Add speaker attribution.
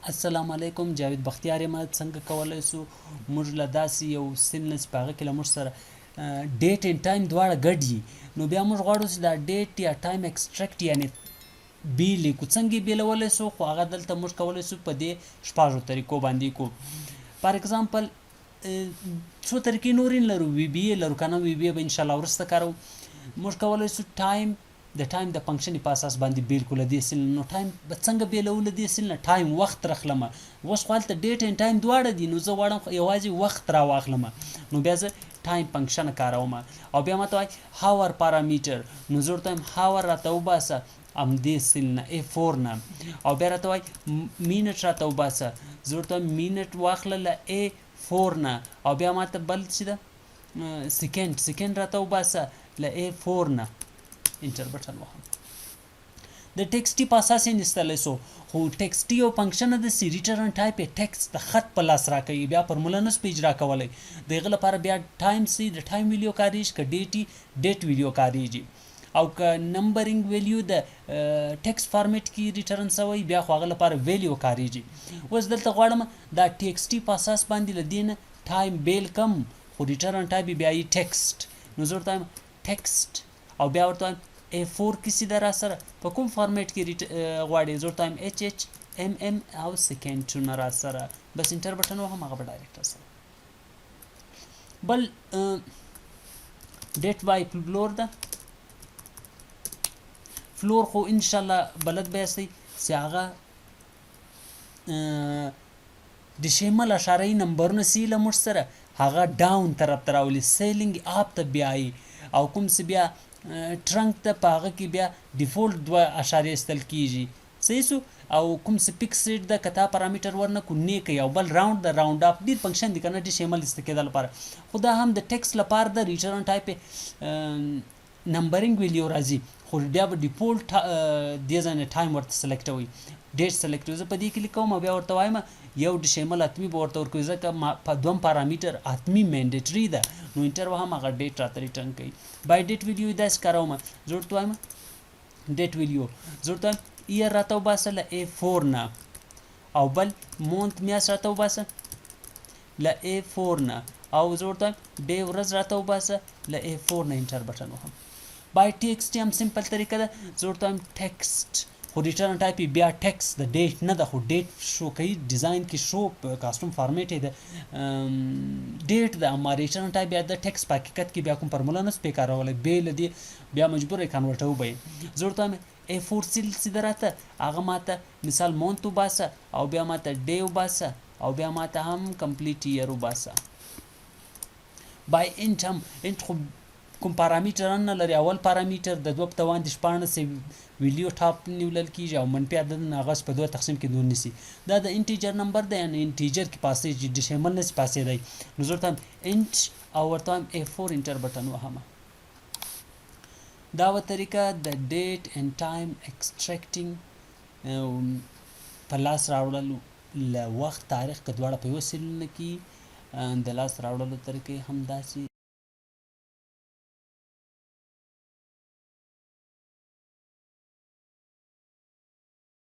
Speaker 1: السلام علیکم، جاوید بختیار یم. څنګه کولی شو موږ له داسې یو سیل نه چې په هغه کې له موږ سره ډیټ اینډ ټایم دواړه ګډ وي، نو بیا موږ غواړو چې دا ډیټ یا ټایم ایکسټریکټ یعنې بیل یې کړو. څنګه یې بیلولی شو؟ خو هغه دلته موږ کولی شو په دې شپږو طریقو باندې کوو. فار اګزامپل څو طریقې نورې لرو، وی بي لرو که نه، وی بي به انشاءالله وروسته کاروو. موږ کولی شو ټایم د ټایم د فنکشن په اساس باندې بیل کړو له دې سیل نه. نو ټایم به څنګه بیلو له دې سیل نه؟ ټایم وخت راخلمه. اوس خو هلته ډیټ اینډ ټایم دواړه دي، نو زه غواړم یوازې وخت راواخلمه، نو بیا زه ټایم فنکشن کاروم. او بیا ماته وایي هاور پارامیټر، نو زه ورته وایم هاور راته وباسه همدې سیل نه A4 نه. او بیا راته وایي مینټ راته وباسه، زه ورته وایم مینټ واخله له A4 نه. او بیا ماته بل چې ده سیکنډ راته وباسه له A4 نه. انټر بټن وهم. د ټکسټي په اساس یې نیستلی سو، خو ټکسټي یو فنکشن ده چې ریټرن ټایپ یې ټکسټ د خط په لاس راکوي، بیا فرموله نس په اجرا کولی. د هغه لپاره بیا ټایم سي د ټایم ویلیو کاریږي، که ډیټ ویلیو کاریږي. او که نمبرینګ ویلیو د ټکسټ فارمیټ کې ریټرن سوی، بیا خو هغه لپاره ویلیو کاریږي. اوس دلته غواړم دا ټکسټي په اساس باندې له دې نه ټایم بیل کم، خو ریټرن ټایپ بیا یې ټکسټ. نو زه ورته وایم ټکسټ، او بیا ورته وایم A4 کسی ده را سره په کوم فارمیټ کې غواړي، زه ورته وایم HHMM او سیکنډونه را سره. بس انټر بټن وهم، هغه به ډایرکټ را سره. بل ډیټ بای فلور ده. فلور خو انشاءالله بلد به یاستئ چې هغه ډیسیمل اشاریه نمبرونه سی له موږ سره هغه ډاون طرف ته راولي، سیلینګ اپ ته بیایي. او کوم چې بیا ټرنک ته په هغه کې بیا ډیفولټ 2 اشاریه ایستل کېږي، صحیح سو. او کوم چې فکسډ ده که تا پارامټر ورنه کړو نه کوي. او بل راوند ده، راوند اپ ډېر فنکشن دي که نه ډیسیمل ایسته کېدو لپاره، خو دا هم د ټکسټ لپاره د ریټرن ټایپ نمبرینګ ویلیو راځي، خو بیا به ډیفولټ دې ځای نه ټایم ورته سلیکټوي، ډیټ سلیکټوي. زه په دې کې لیکوم او بیا ورته وایم یو ډیسیمل حتمي به ورته ورکوي، ځکه په دوم پارامټر حتمي مینډیټري ده. نو انټر وهم، هغه ډیټ راته ریټرن کوي. بای ډیټ ویلیو داسې کاروم، زه ورته وایم ډیټ ویلیو، زه ورته وایم ایر راته وباسه له A4 نه. او بل مونت میاشت راته وباسه له A4 نه. او زه ورته وایم ډې ورځ راته وباسه له A4 نه. انټر بټن وهم. بای ټکسټ هم سمپل طریقه ده، زه ورته وایم ټکسټ، خو ریټرن ټایپ بیا ټکسټ د ډیټ نه ده، خو ډیټ شو کوي ډیزاین کې، شو کاستوم فارمیټ یې ده ډیټ ده، اما ریټرن ټایپ بیا د ټکسټ په حقیقت کې بیا کوم فرموله نه پې کارولی، بې له دې بیا مجبور یې کنورټو به یې. زه ورته وایم A4 سیل چې ده راته هغه ماته مثال مونت وباسه، او بیا ماته ډې وباسه، او بیا ماته هم کمپلیټ اییر وباسه. بای انټ هم انټ خو کوم پارامیټر نه لري، اول پارامیټر د 2 په توان د 14 ویلیو ټاپ نیولل کېږي، او منفي عدد نه هغه په 2 تقسیم کې 2 نیسي. دا د انټیجر نمبر دی، یعنې انټیجر کې پاسې ډیسیمل نه پاسې دی. نو زه ورته وایم انټ، او ورته وایم A4 انټر بټن وهمه. دا و طریقه د ډیټ اینډ ټایم ایکسټریکټینګ په لاس راوړلو له وخت تاریخ که دواړه په یو سیلونه کې د لاس راوړلو طریقې هم داسې